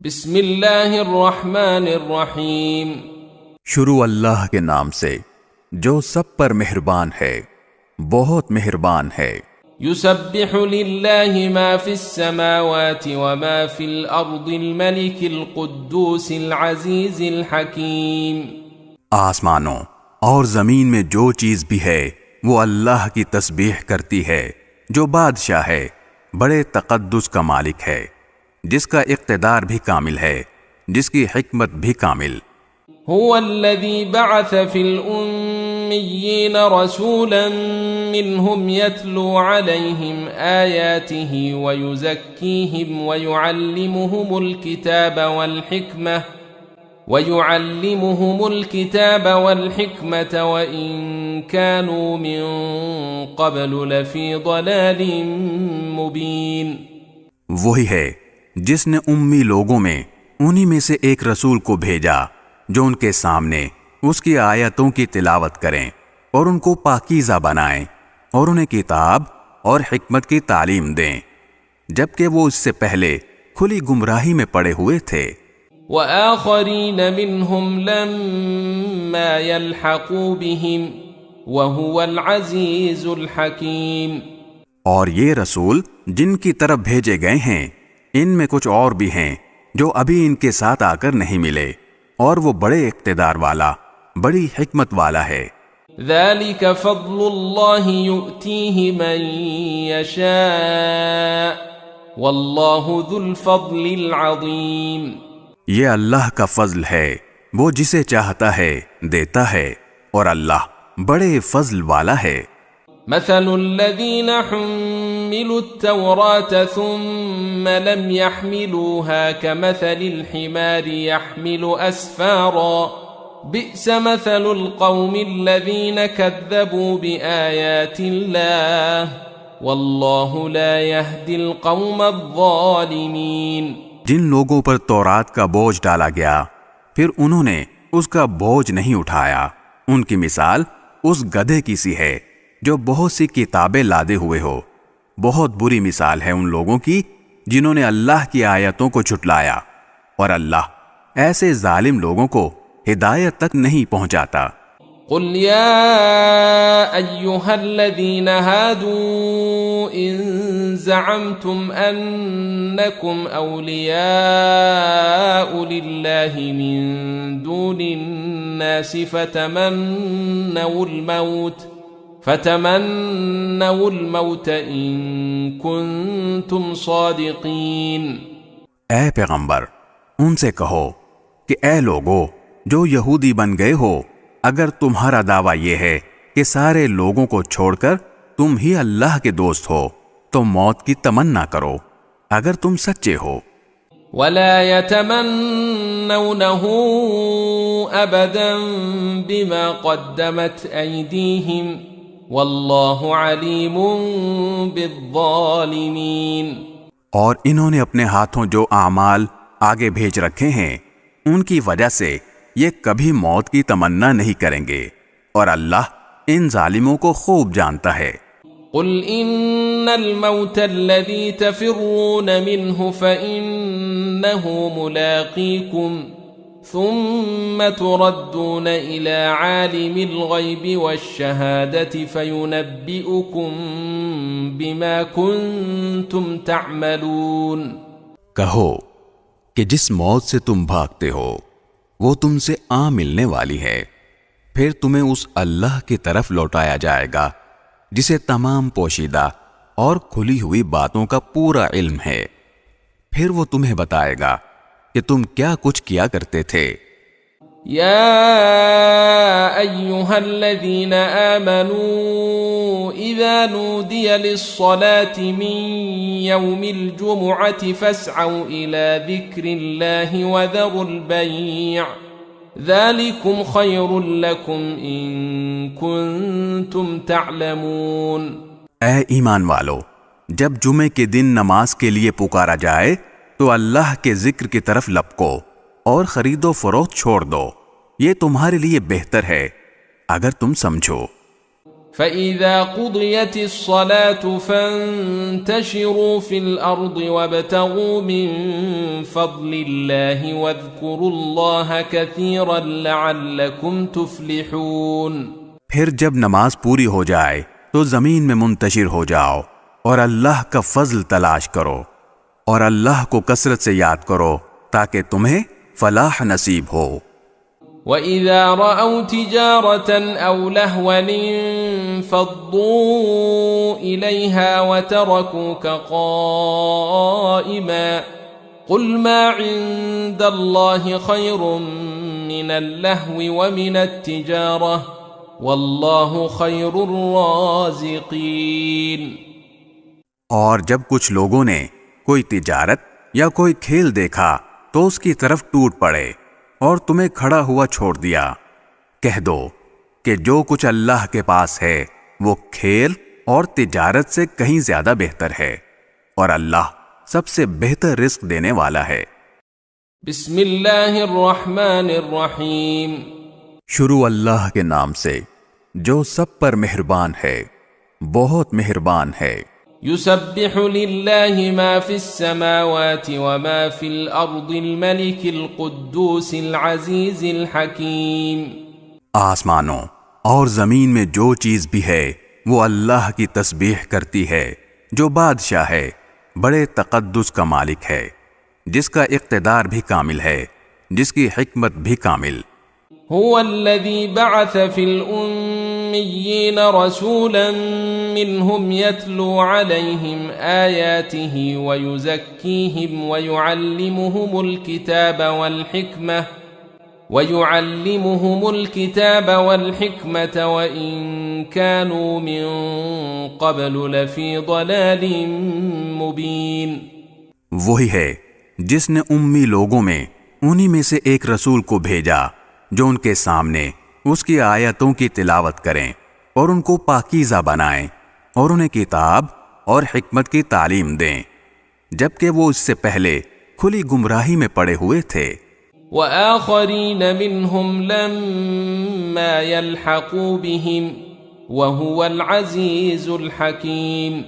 بسم اللہ الرحمن الرحیم۔ شروع اللہ کے نام سے جو سب پر مہربان ہے، بہت مہربان ہے۔ یسبح للہ ما فی السماوات وما فی الارض الملک القدوس العزیز الحکیم۔ آسمانوں اور زمین میں جو چیز بھی ہے وہ اللہ کی تسبیح کرتی ہے، جو بادشاہ ہے، بڑے تقدس کا مالک ہے، جس کا اقتدار بھی کامل ہے، جس کی حکمت بھی کامل۔ هو الذي بعث في الأميين رسولا منهم يتلو عليهم آياته ويزكيهم ويعلمهم الكتاب والحكمة وإن كانوا من قبل لفي ضلال مبين۔ وہی ہے جس نے امی لوگوں میں انہی میں سے ایک رسول کو بھیجا جو ان کے سامنے اس کی آیتوں کی تلاوت کریں اور ان کو پاکیزہ بنائیں اور انہیں کتاب اور حکمت کی تعلیم دیں، جبکہ وہ اس سے پہلے کھلی گمراہی میں پڑے ہوئے تھے۔ وآخرین منهم لما يلحقوا بهم وهو العزیز الحکیم۔ اور یہ رسول جن کی طرف بھیجے گئے ہیں، ان میں کچھ اور بھی ہیں جو ابھی ان کے ساتھ آ کر نہیں ملے، اور وہ بڑے اقتدار والا، بڑی حکمت والا ہے۔ ذلك فضل اللہ یؤتیہ من یشاء واللہ ذو الفضل العظیم۔ یہ اللہ کا فضل ہے، وہ جسے چاہتا ہے دیتا ہے، اور اللہ بڑے فضل والا ہے۔ مثل الذين حملوا التوراة ثم لم يحملوها كمثل الحمار يحمل أسفارا بئس مثل القوم الذين كذبوا بآيات الله والله لا يهدي القوم الظالمين۔ جن لوگوں پر تورات کا بوجھ ڈالا گیا پھر انہوں نے اس کا بوجھ نہیں اٹھایا، ان کی مثال اس گدھے کی سی ہے جو بہت سی کتابیں لادے ہوئے ہو۔ بہت بری مثال ہے ان لوگوں کی جنہوں نے اللہ کی آیتوں کو جھٹلایا، اور اللہ ایسے ظالم لوگوں کو ہدایت تک نہیں پہنچاتا۔ قل یا ایہا الذین ہادوا ان زعمتم انکم اولیاء للہ من دون الناس فتمنوا الموت ان کنتم صادقین۔ اے پیغمبر، ان سے کہو کہ اے لوگو جو یہودی بن گئے ہو، اگر تمہارا دعویٰ یہ ہے کہ سارے لوگوں کو چھوڑ کر تم ہی اللہ کے دوست ہو تو موت کی تمنا کرو اگر تم سچے ہو۔ ولا يتمنونه ابدا بما قدمت ايديهم والله عليم بالظالمين۔ اور انہوں نے اپنے ہاتھوں جو اعمال آگے بھیج رکھے ہیں ان کی وجہ سے یہ کبھی موت کی تمنا نہیں کریں گے، اور اللہ ان ظالموں کو خوب جانتا ہے۔ قل ان الموت الذي تفرون منه فإنه ملاقيكم ثم تردون إلى عالم الغيب والشهادة فينبئكم بما كنتم تعملون۔ کہو کہ جس موت سے تم بھاگتے ہو وہ تم سے آ ملنے والی ہے، پھر تمہیں اس اللہ کی طرف لوٹایا جائے گا جسے تمام پوشیدہ اور کھلی ہوئی باتوں کا پورا علم ہے، پھر وہ تمہیں بتائے گا کہ تم کیا کچھ کیا کرتے تھے۔ یا ایہا الذین آمنوا اذا نودی للصلاة من یوم الجمعة فاسعوا الى ذکر اللہ وذروا البیع ذالکم خیر لکم ان کنتم تعلمون۔ اے ایمان والو، جب جمعے کے دن نماز کے لیے پکارا جائے تو اللہ کے ذکر کی طرف لپکو اور خرید و فروخت چھوڑ دو، یہ تمہارے لیے بہتر ہے اگر تم سمجھو۔ فَإِذَا قُضِيَتِ الصَّلَاةُ فَانتَشِرُوا فِي الْأَرْضِ وَابْتَغُوا مِن فَضْلِ اللَّهِ وَاذْكُرُوا اللَّهَ كَثِيرًا لَعَلَّكُمْ تُفْلِحُونَ۔ پھر جب نماز پوری ہو جائے تو زمین میں منتشر ہو جاؤ اور اللہ کا فضل تلاش کرو اور اللہ کو کثرت سے یاد کرو تاکہ تمہیں فلاح نصیب ہو۔ وَإِذَا رَأَوْا تِجَارَةً أَوْ لَهْوًا انفَضُّوا إِلَيْهَا وَتَرَكُوكَ قَائِمًا قُلْ مَا عِندَ اللَّهِ خَيْرٌ مِّنَ اللَّهْوِ وَمِنَ التِّجَارَةِ وَاللَّهُ خَيْرُ الرَّازِقِينَ۔ اور جب کچھ لوگوں نے کوئی تجارت یا کوئی کھیل دیکھا تو اس کی طرف ٹوٹ پڑے اور تمہیں کھڑا ہوا چھوڑ دیا، کہہ دو کہ جو کچھ اللہ کے پاس ہے وہ کھیل اور تجارت سے کہیں زیادہ بہتر ہے، اور اللہ سب سے بہتر رزق دینے والا ہے۔ بسم اللہ الرحمن الرحیم۔ شروع اللہ کے نام سے جو سب پر مہربان ہے، بہت مہربان ہے۔ يسبح لله ما في السماوات وما في الأرض الملك القدوس العزيز الحكيم۔ آسمانوں اور زمین میں جو چیز بھی ہے وہ اللہ کی تسبیح کرتی ہے، جو بادشاہ ہے، بڑے تقدس کا مالک ہے، جس کا اقتدار بھی کامل ہے، جس کی حکمت بھی کامل۔ هو الذي بعث في الأميين رسولا منهم يتلو عليهم آياته ويزكيهم ويعلمهم الكتاب والحكمة وإن كانوا من قبل لفي ضلال مبين۔ وہی ہے جس نے امی لوگوں میں انہی میں سے ایک رسول کو بھیجا جو ان کے سامنے اس کی آیتوں کی تلاوت کریں اور ان کو پاکیزہ بنائیں اور انہیں کتاب اور حکمت کی تعلیم دیں، جبکہ وہ اس سے پہلے کھلی گمراہی میں پڑے ہوئے تھے۔ وَآخَرِينَ مِنْهُمْ لَمَّا يَلْحَقُوا بِهِمْ وَهُوَ الْعَزِيزُ الْحَكِيمُ۔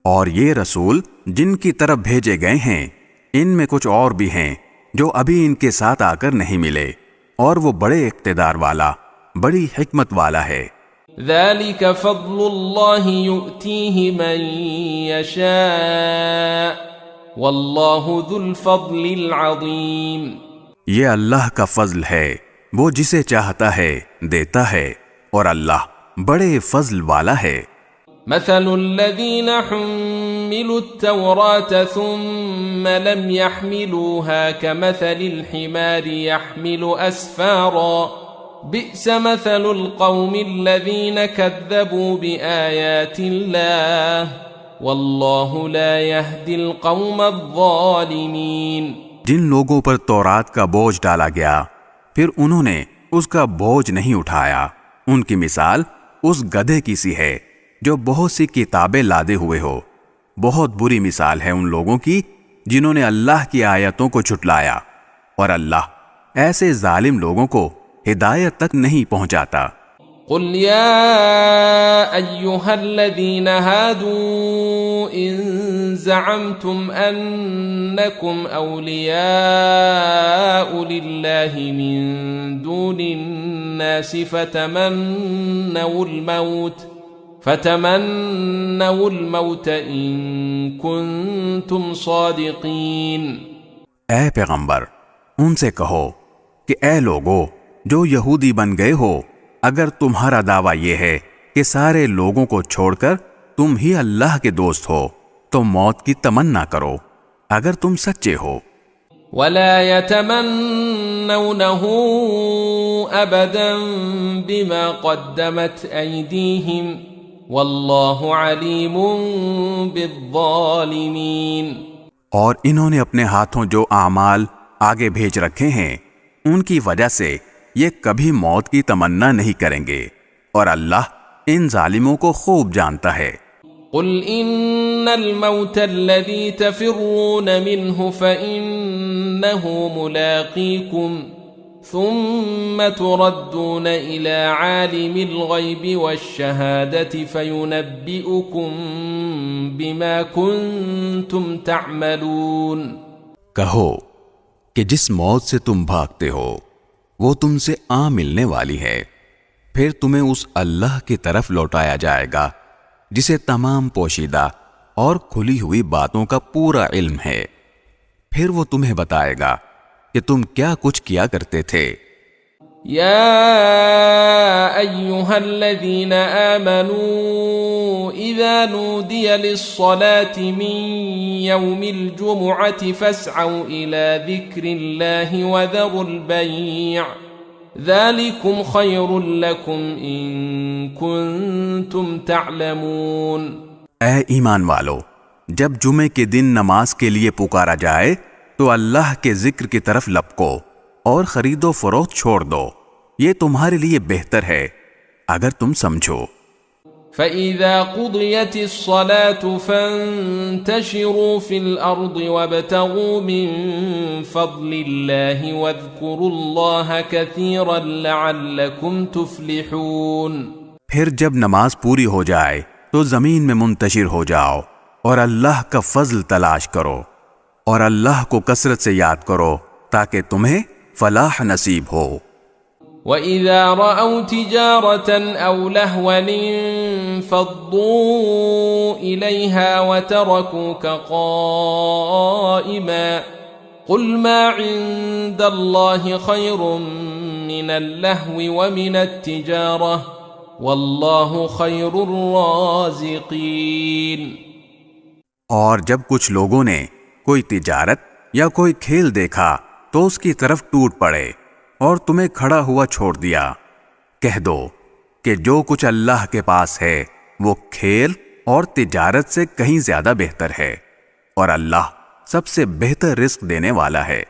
اور یہ رسول جن کی طرف بھیجے گئے ہیں ان میں کچھ اور بھی ہیں جو ابھی ان کے ساتھ آ کر نہیں ملے، اور وہ بڑے اقتدار والا، بڑی حکمت والا ہے۔ ذَلِكَ فَضْلُ اللَّهِ يُؤْتِيهِ مَن يَشَاءُ وَاللَّهُ ذُو الْفَضْلِ الْعَظِيمِ۔ یہ اللہ کا فضل ہے، وہ جسے چاہتا ہے دیتا ہے، اور اللہ بڑے فضل والا ہے۔ مثل الذين حملوا التوراة ثم لم يحملوها كمثل الحمار يحمل أسفارا بئس مثل القوم الذين كذبوا بآيات الله والله لا يهدي القوم الظالمين۔ جن لوگوں پر تورات کا بوجھ ڈالا گیا پھر انہوں نے اس کا بوجھ نہیں اٹھایا، ان کی مثال اس گدھے کی سی ہے جو بہت سی کتابیں لادے ہوئے ہو۔ بہت بری مثال ہے ان لوگوں کی جنہوں نے اللہ کی آیتوں کو جھٹلایا، اور اللہ ایسے ظالم لوگوں کو ہدایت تک نہیں پہنچاتا۔ قل يا أيها الذين هادوا إن زعمتم أنكم أولياء لله من دون الناس فتمنوا الموت إن كنتم صادقين۔ اے پیغمبر ان سے کہو کہ اے لوگو جو یہودی بن گئے ہو، اگر تمہارا دعویٰ یہ ہے کہ سارے لوگوں کو چھوڑ کر تم ہی اللہ کے دوست ہو تو موت کی تمنا کرو اگر تم سچے ہو۔ وَلَا يَتَمَنَّوْنَهُ أَبَدًا بِمَا قَدَّمَتْ أَيْدِيهِمْ وَاللَّهُ عَلِيمٌ بِالظَّالِمِينَ۔ اور انہوں نے اپنے ہاتھوں جو اعمال آگے بھیج رکھے ہیں ان کی وجہ سے یہ کبھی موت کی تمنا نہیں کریں گے، اور اللہ ان ظالموں کو خوب جانتا ہے۔ قل ان الموت الذي تفرون منه فإنه ملاقيكم ثم تردون إلى عالم الغيب والشهادة فينبئكم بما كنتم تعملون۔ کہو کہ جس موت سے تم بھاگتے ہو وہ تم سے ملنے والی ہے، پھر تمہیں اس اللہ کی طرف لوٹایا جائے گا جسے تمام پوشیدہ اور کھلی ہوئی باتوں کا پورا علم ہے، پھر وہ تمہیں بتائے گا کہ تم کیا کچھ کیا کرتے تھے۔ يا أيها الذين آمنوا إذا نودي للصلاة من يوم الجمعة فاسعوا إلى ذكر الله وذروا البيع ذلكم خير لكم إن كنتم تعلمون۔ اے ایمان والو، جب جمعے کے دن نماز کے لیے پکارا جائے تو اللہ کے ذکر کی طرف لپکو اور خرید و فروخت چھوڑ دو، یہ تمہارے لیے بہتر ہے اگر تم سمجھو۔ فَإِذَا قُضِيَتِ الصَّلَاةُ فَانتَشِرُوا فِي الْأَرْضِ وَابْتَغُوا مِن فَضْلِ اللَّهِ وَاذْكُرُوا اللَّهَ كَثِيرًا لَعَلَّكُمْ تُفْلِحُونَ۔ پھر جب نماز پوری ہو جائے تو زمین میں منتشر ہو جاؤ اور اللہ کا فضل تلاش کرو اور اللہ کو کثرت سے یاد کرو تاکہ تمہیں فلاح نصیب ہو۔ وَإِذَا رَأَوْا تِجَارَةً أَوْ لَهْوًا انفَضُّوا إِلَيْهَا وَتَرَكُوكَ قَائِمًا قُلْ مَا عِندَ اللَّهِ خَيْرٌ مِّنَ اللَّهْوِ وَمِنَ التِّجَارَةِ وَاللَّهُ خَيْرُ الرَّازِقِينَ۔ اور جب کچھ لوگوں نے کوئی تجارت یا کوئی کھیل دیکھا تو اس کی طرف ٹوٹ پڑے اور تمہیں کھڑا ہوا چھوڑ دیا، کہہ دو کہ جو کچھ اللہ کے پاس ہے وہ کھیل اور تجارت سے کہیں زیادہ بہتر ہے، اور اللہ سب سے بہتر رزق دینے والا ہے۔